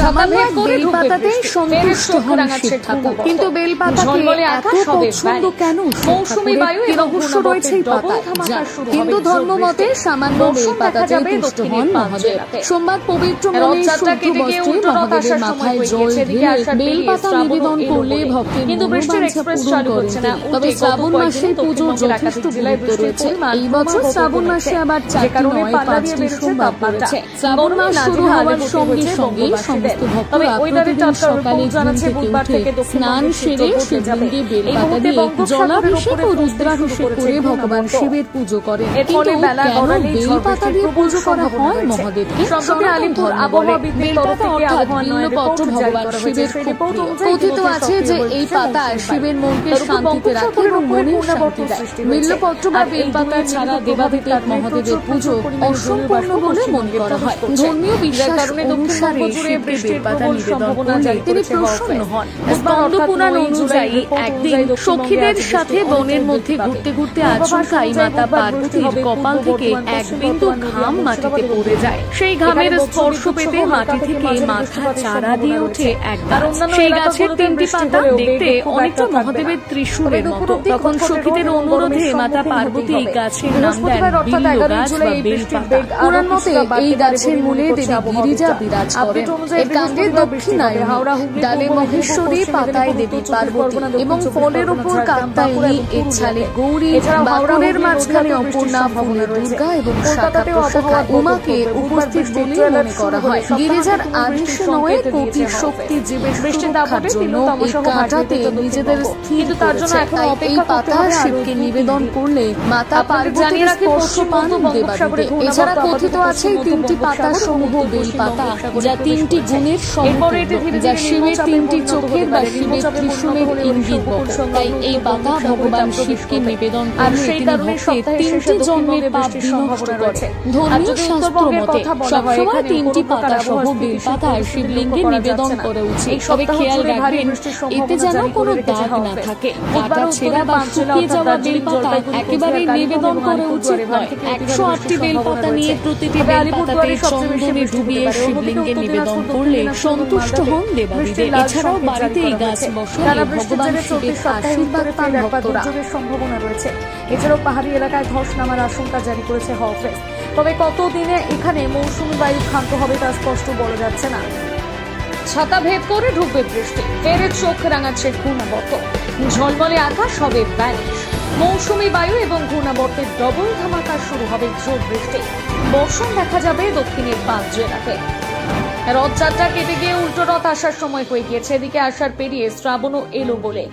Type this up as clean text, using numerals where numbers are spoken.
সামান্য এক বেলপাতাতেই সন্তুষ্ট হন শিব ঠাকুর। কিন্তু বেলপাতাকে এত পছন্দ কেন? মৌসুমী বায়ু এবং রহস্য রয়েছে এই পাতায়। হিন্দু ধর্ম মতে সামান্য বেলপাতাতেই তুষ্ট হন মহাদেব। সোমবার পবিত্র মনে শুদ্ধ বস্ত্রে মহাদেবের মাথায় জল ঢেলে বেলপাতা নিবেদন করলে ভক্তের মনোবাঞ্ছা পূরণ করেন। তবে শ্রাবণ মাসে পুজোর যথেষ্ট গুরুত্ব রয়েছে। এই বছর শ্রাবণ মাসে আবার 4টি নয় 5টি সোমবার পড়েছে। শ্রাবণ মাস শুরু হওয়ার সঙ্গে সঙ্গে সমস্ত ভক্তরা প্রতিদিন সকালে ঘুম থেকে উঠে স্নান সেরে শিবলিঙ্গে বেলপাতা দিয়ে জলাভিষেক ও রুদ্রাভিষেক করে ভগবান শিবের পুজো করেন। কিন্তু কেন বেলপাতা দিয়ে পুজো করা হয় মহাদেবকে? সম্প্রতি আলিপুর আবহাওয়াবিদদের তরফ থেকে বিল্বপত্র ভগবান শিবের খুব প্রিয়। কথিত আছে যে এই পাতা শিবের মনকে শান্তিতে রাখে এবং মনের শান্তি দেয়। বিল্বপত্র বা বেলপাতা ছাড়া দেবাদিদেব মহাদেবের পুজো অসম্পূর্ণ বলে মনে করা হয়। ধর্মীয় বিশ্বাস অনুসারে শিবকে বেলপাতা নিবেদন করলে তিনি প্রসন্ন হন। স্কন্দ পুরাণ অনুযায়ী একদিন সখীদের সাথে বনের মধ্যে ঘুরতে ঘুরতে আচমকাই মাতা পার্বতীর কপাল থেকে এক বিন্দু ঘাম মাটিতে পড়ে যায়। সেই ঘামের স্পর্শ পেতে মাটি থেকে মাথা চারা দিয়ে ওঠে এক গাছ। সেই গাছের 3টি পাতা দেখতে অনেকটা মহাদেবের ত্রিশূলের মতো। তখন সখীদের অনুরোধে মাতা পার্বতী গাছের নাম দেন বিল্ব গাছ বা বেলপাতা। পুরাণ মতে এই গাছের মূলে দেবী গিরিজা বিরাজ করেন। এই কাণ্ডের দক্ষিণায় ডালে মহেশ্বরী, পাতায় দেবী পার্বতী এবং ফলের উপর কাত্যায়নী, এর ছালে গৌরী, বাকরের মাঝখানে অপর্ণা, ফুলে দুর্গা এবং শাখা প্রশাখায় উমাকে উপস্থিত বলে মনে করা হয়। গিরিজার আদেশ নয় কোটি শক্তি জীবের সুরক্ষার জন্য এই কাঁটাতে নিজেদের স্থির করেছে। তাই এই পাতা শিবকে নিবেদন করলে মাতা পার্বতীর স্পর্শ পান দেবাদিদেব। এছাড়া কথিত আছে এই 3টি পাতা সমূহ বেলপাতা, যা 3টি গুণের সমন্বয়, যা শিবের 3টি চোখের বা শিবের ত্রিশূলের ইঙ্গিত বহন। তাই এই পাতা ভগবান শিবকে নিবেদন করলে তিনি ভক্তের 3টি জন্মের পাপ বিনষ্ট করেন। ধর্মীয় শাস্ত্র মতে সবসময় 3টি পাতা সহ বেলপাতা শিবলিঙ্গে নিবেদন করা উচিত। তবে খেয়াল রাখবেন এতে যেন কোনো দাগ না থাকে। কাটা ছেঁড়া বা শুকিয়ে যাওয়া বেলপাতা একেবারেই নিবেদন করা উচিত নয়। 108টি বেলপাতা নিয়ে প্রতিটি বেলপাতাতে চন্দনে ডুবিয়ে শিবলিঙ্গে নিবেদন করলে সন্তুষ্ট হন দেবাদিদেব। এছাড়াও বাড়িতে এই গাছ বসালে ভগবান শিবের আশীর্বাদ পান ভক্তরা। সম্ভাবনা রয়েছে। এছাড়াও পাহাড়ি এলাকায় ধস নামার আশঙ্কা জারি করেছে হাওয়া অফিস। তবে কতদিনে এখানে মৌসুমী বায়ু ক্ষান্ত হবে তা স্পষ্ট বলা যাচ্ছে না। ছাতা ভেদ করে ঢুকবে বৃষ্টি, ফের চোখ রাঙাচ্ছে ঘূর্ণাবর্ত। ঝলমলে আকাশ হবে ভ্যানিশ। মৌসুমী বায়ু এবং ঘূর্ণাবর্তের ডবল ধামাকা শুরু হবে জোর বৃষ্টি। বর্ষণ দেখা যাবে দক্ষিণের 5 জেলাতে। রথযাত্রা কেটে গিয়ে উল্টো রথ আসার সময় হয়ে গিয়েছে। এদিকে আষাঢ় পেরিয়ে শ্রাবণও এলো বলে